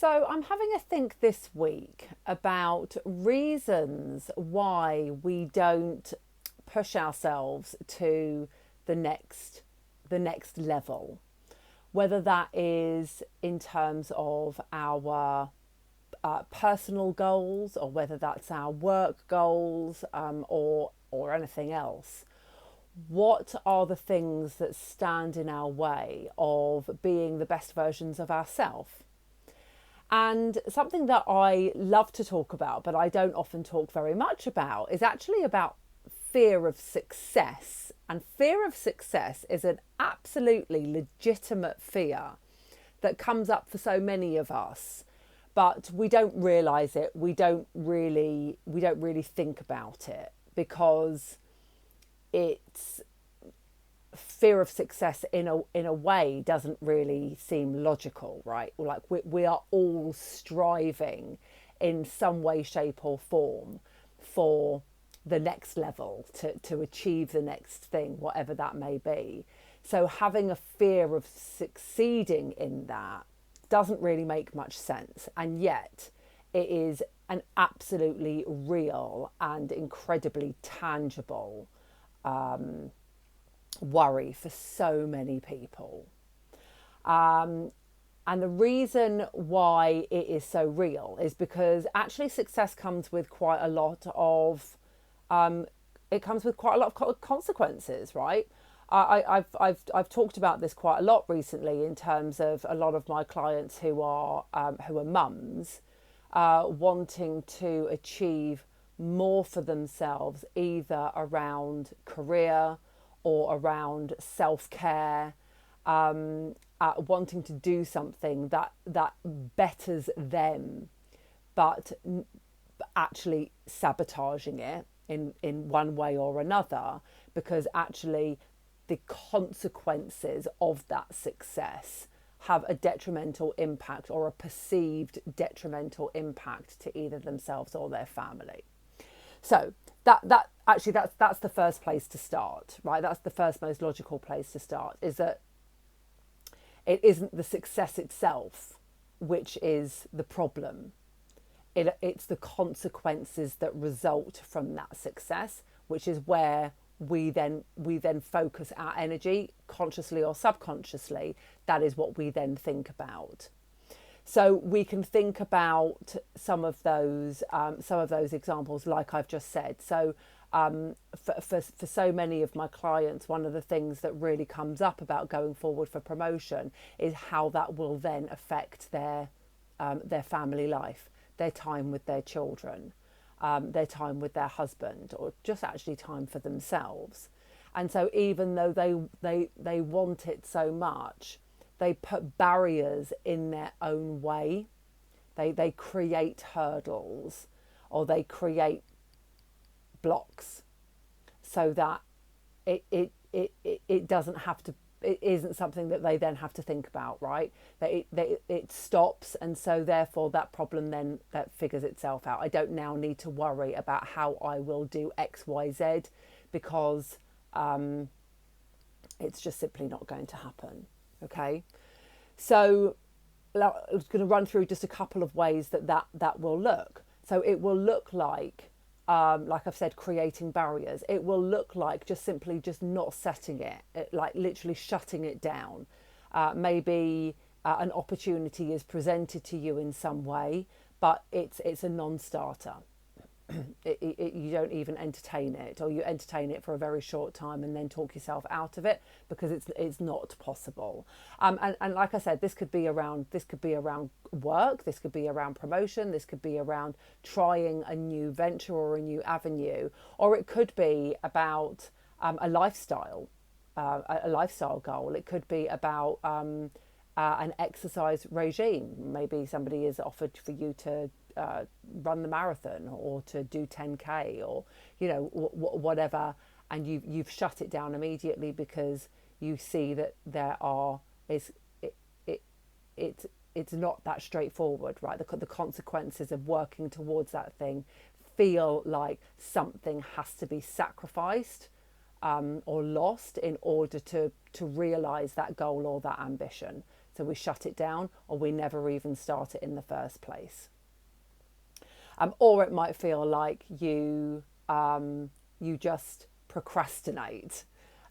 So, I'm having a think this week about reasons why we don't push ourselves to the next the next level, whether that is in terms of our personal goals or whether that's our work goals, or anything else. What are the things that stand in our way of being the best versions of ourselves? And something that I love to talk about, but I don't often talk very much about, is actually about fear of success. And fear of success is an absolutely legitimate fear that comes up for so many of us, but we don't realize it. We don't really think about it because it's fear of success in a way doesn't really seem logical, right? Like we are all striving in some way, shape, or form for the next level, to achieve the next thing, whatever that may be. So having a fear of succeeding in that doesn't really make much sense, and yet it is an absolutely real and incredibly tangible worry for so many people. And the reason why it is so real is because actually success comes with quite a lot of consequences, right? I've talked about this quite a lot recently in terms of a lot of my clients who are mums, wanting to achieve more for themselves, either around career or around self-care, wanting to do something that betters them, but actually sabotaging it in one way or another, because actually the consequences of that success have a detrimental impact, or a perceived detrimental impact, to either themselves or their family. So that's the first place to start, right? That's the first most logical place to start, is that it isn't the success itself which is the problem. It's the consequences that result from that success, which is where we then focus our energy, consciously or subconsciously. That is what we then think about. So we can think about some of those examples, like I've just said. So for so many of my clients, one of the things that really comes up about going forward for promotion is how that will then affect their family life, their time with their children, their time with their husband, or just actually time for themselves. And so even though they want it so much, they put barriers in their own way. They create hurdles, or they create blocks, so that it doesn't have to, it isn't something that they then have to think about, right? It stops, and so therefore that problem then that figures itself out. I don't now need to worry about how I will do XYZ, because it's just simply not going to happen. Okay, so I'm going to run through just a couple of ways that will look. So it will look like I've said, creating barriers. It will look like just simply just not setting it, like literally shutting it down. Maybe an opportunity is presented to you in some way, but it's a non-starter. You don't even entertain it, or you entertain it for a very short time and then talk yourself out of it, because it's not possible. And like I said, this could be around work, this could be around promotion, this could be around trying a new venture or a new avenue, or it could be about a lifestyle goal. It could be about an exercise regime. Maybe somebody has offered for you to run the marathon, or to do 10k, or whatever, and you've shut it down immediately because you see that it's not that straightforward, right? The consequences of working towards that thing feel like something has to be sacrificed, or lost, in order to realize that goal or that ambition. So we shut it down, or we never even start it in the first place. Or it might feel like you just procrastinate.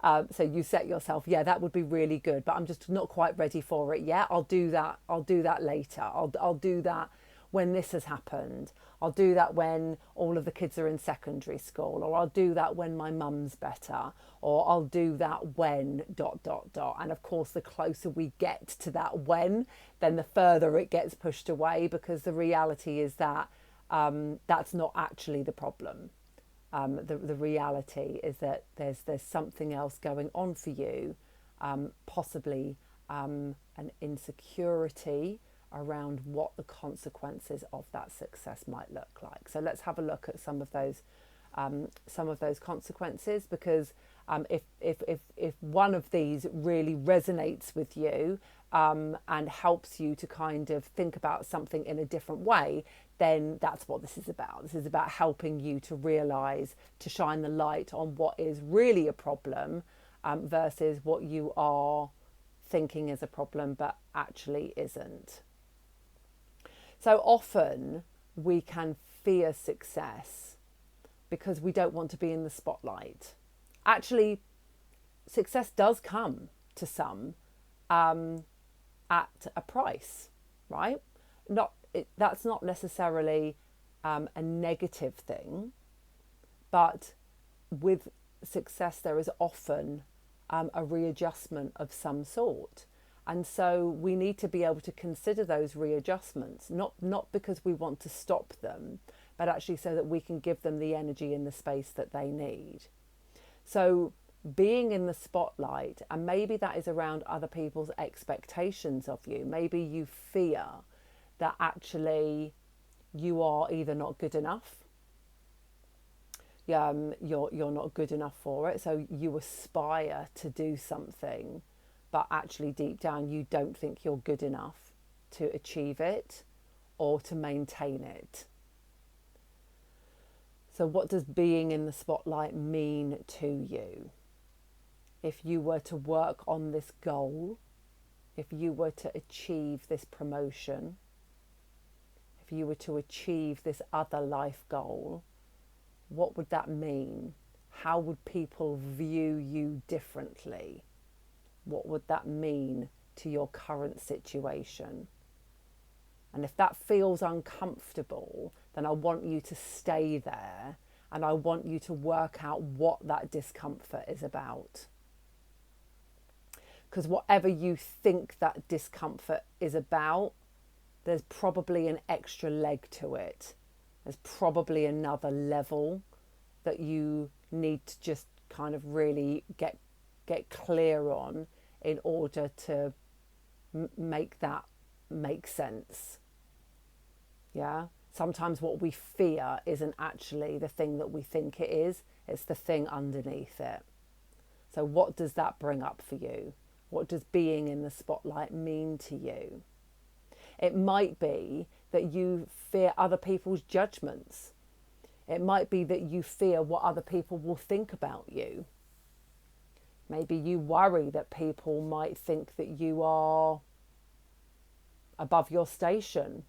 So you set yourself, yeah, that would be really good, but I'm just not quite ready for it yet. I'll do that. I'll do that later. I'll do that when this has happened. I'll do that when all of the kids are in secondary school, or I'll do that when my mum's better, or I'll do that when ... And of course, the closer we get to that when, then the further it gets pushed away, because the reality is that that's not actually the problem. The reality is that there's something else going on for you, possibly an insecurity around what the consequences of that success might look like. So let's have a look at some of those consequences, because if one of these really resonates with you and helps you to kind of think about something in a different way, then that's what this is about. This is about helping you to realise, to shine the light on what is really a problem versus what you are thinking is a problem but actually isn't. So often we can fear success because we don't want to be in the spotlight. Actually, success does come to some at a price, right? That's not necessarily a negative thing, but with success there is often a readjustment of some sort. And so we need to be able to consider those readjustments, not because we want to stop them, but actually so that we can give them the energy and the space that they need. So being in the spotlight, and maybe that is around other people's expectations of you. Maybe you fear that actually you are either not good enough, you're not good enough for it, so you aspire to do something, but actually deep down you don't think you're good enough to achieve it or to maintain it. So what does being in the spotlight mean to you? If you were to work on this goal, if you were to achieve this promotion, if you were to achieve this other life goal, what would that mean? How would people view you differently? What would that mean to your current situation? And if that feels uncomfortable, then I want you to stay there, and I want you to work out what that discomfort is about. Because whatever you think that discomfort is about, there's probably an extra leg to it. There's probably another level that you need to just kind of really get clear on in order to make that make sense. Yeah? Sometimes what we fear isn't actually the thing that we think it is. It's the thing underneath it. So what does that bring up for you? What does being in the spotlight mean to you? It might be that you fear other people's judgments. It might be that you fear what other people will think about you. Maybe you worry that people might think that you are above your station.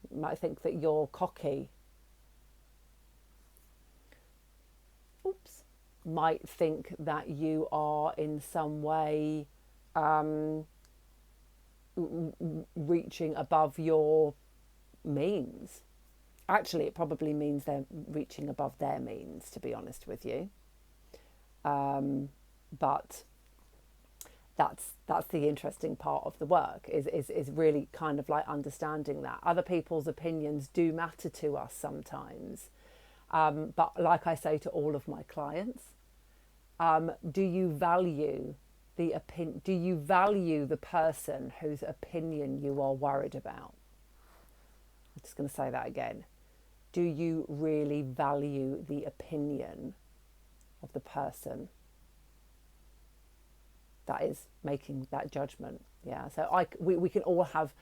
You might think that you're cocky. Might think that you are in some way reaching above your means. Actually, it probably means they're reaching above their means, to be honest with you. But that's the interesting part of the work, is really kind of like understanding that other people's opinions do matter to us sometimes. But like I say to all of my clients, do you value do you value the person whose opinion you are worried about? I'm just going to say that again. Do you really value the opinion of the person that is making that judgment? Yeah. So we can all have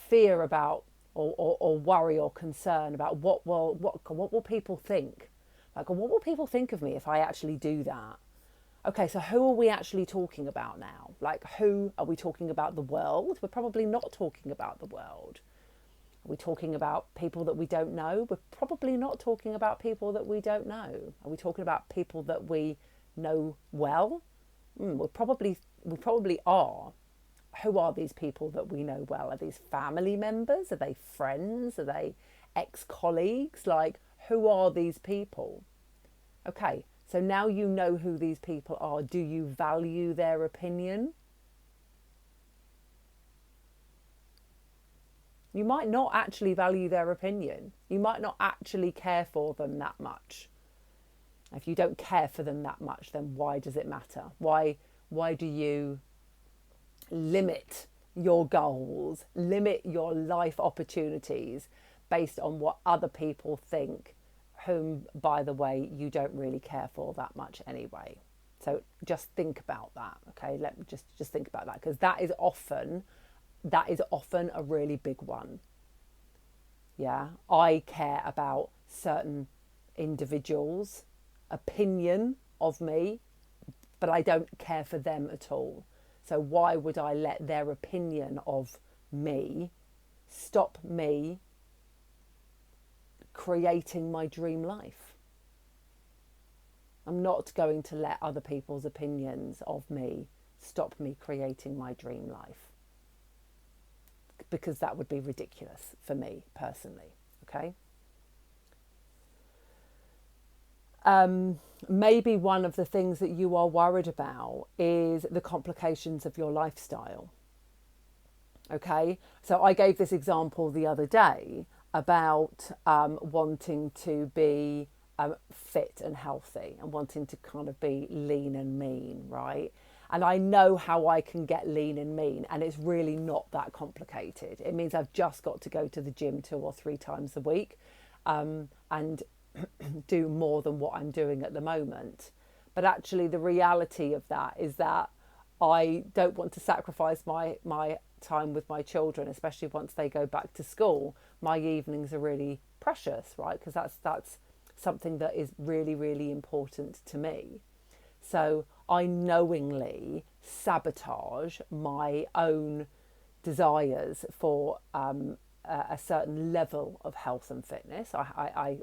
fear about or worry or concern about what will people think? Like, what will people think of me if I actually do that? Okay, so who are we actually talking about now? Like, who are we talking about? The world? We're probably not talking about the world. Are we talking about people that we don't know? We're probably not talking about people that we don't know. Are we talking about people that we know well? We probably are. Who are these people that we know well? Are these family members? Are they friends? Are they ex-colleagues? Like, who are these people? Okay, so now you know who these people are. Do you value their opinion? You might not actually value their opinion. You might not actually care for them that much. If you don't care for them that much, then why does it matter? Why do you limit your goals, limit your life opportunities based on what other people think, whom, by the way, you don't really care for that much anyway? So just think about that, okay? Let me just think about that, because that is often a really big one. Yeah, I care about certain individuals' opinion of me, but I don't care for them at all. So why would I let their opinion of me stop me creating my dream life? I'm not going to let other people's opinions of me stop me creating my dream life, because that would be ridiculous for me personally, okay? Maybe one of the things that you are worried about is the complications of your lifestyle. Okay, so I gave this example the other day about wanting to be fit and healthy and wanting to kind of be lean and mean, right? And I know how I can get lean and mean, and it's really not that complicated. It means I've just got to go to the gym 2 or 3 times a week and do more than what I'm doing at the moment. But actually the reality of that is that I don't want to sacrifice my time with my children, especially once they go back to school. My evenings are really precious, right? Because that's something that is really, really important to me. So I knowingly sabotage my own desires for a certain level of health and fitness. I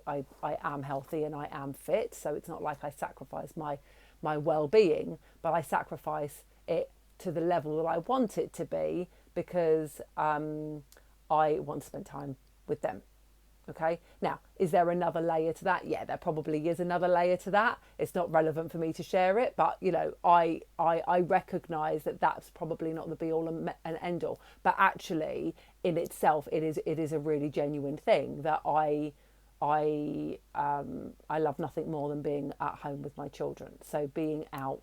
am healthy and I am fit, so it's not like I sacrifice my well-being, but I sacrifice it to the level that I want it to be, because I want to spend time with them. Okay, now, is there another layer to that? Yeah, there probably is another layer to that. It's not relevant for me to share it, but I recognise that that's probably not the be all and end all. But actually, in itself, it is a really genuine thing that I love nothing more than being at home with my children. So being out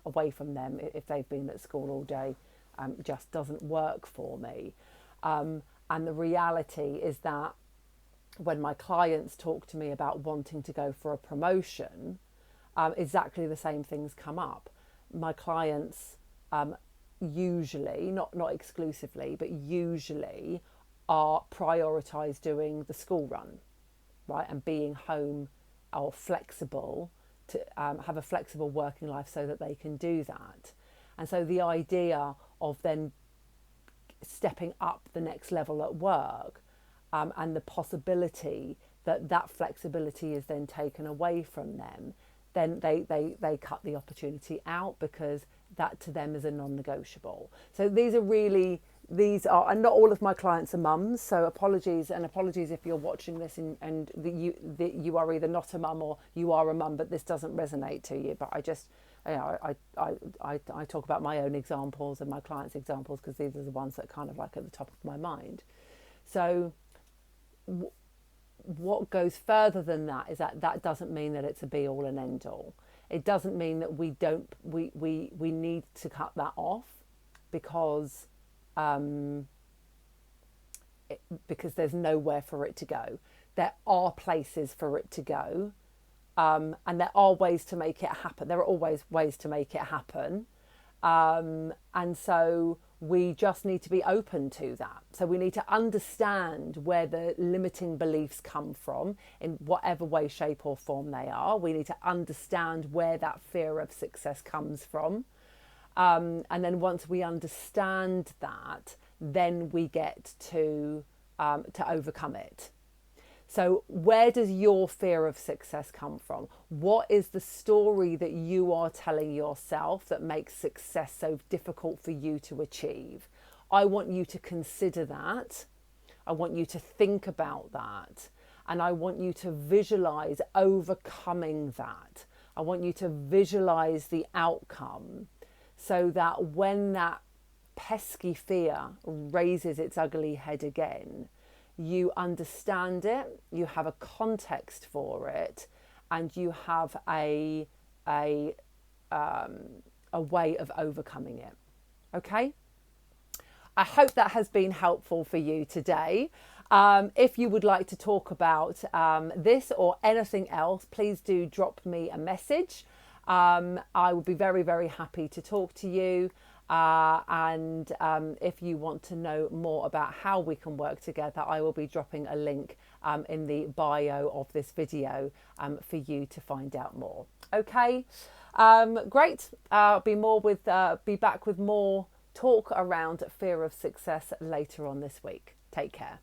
away from them, if they've been at school all day, just doesn't work for me. And the reality is that when my clients talk to me about wanting to go for a promotion, exactly the same things come up. My clients usually, not exclusively, but usually are prioritise doing the school run, right, and being home or flexible to have a flexible working life so that they can do that. And so the idea of then stepping up the next level at work, and the possibility that that flexibility is then taken away from them, then they cut the opportunity out, because that to them is a non-negotiable. So these are, and not all of my clients are mums, so apologies if you're watching this and you are either not a mum or you are a mum, but this doesn't resonate to you. But I just, I talk about my own examples and my clients' examples, because these are the ones that are kind of like at the top of my mind. So what goes further than that is that doesn't mean that it's a be all and end all. It doesn't mean that we need to cut that off, because there's nowhere for it to go. There are places for it to go, and there are ways to make it happen. There are always ways to make it happen. And so we just need to be open to that. So we need to understand where the limiting beliefs come from in whatever way, shape or form they are. We need to understand where that fear of success comes from. And then once we understand that, then we get to overcome it. So where does your fear of success come from? What is the story that you are telling yourself that makes success so difficult for you to achieve? I want you to consider that. I want you to think about that. And I want you to visualize overcoming that. I want you to visualize the outcome so that when that pesky fear raises its ugly head again, you understand it, you have a context for it, and you have a way of overcoming it. Okay? I hope that has been helpful for you today. If you would like to talk about this or anything else, please do drop me a message. I would be very, very happy to talk to you. And if you want to know more about how we can work together, I will be dropping a link in the bio of this video for you to find out more. Okay, great. Be back with more talk around fear of success later on this week. Take care.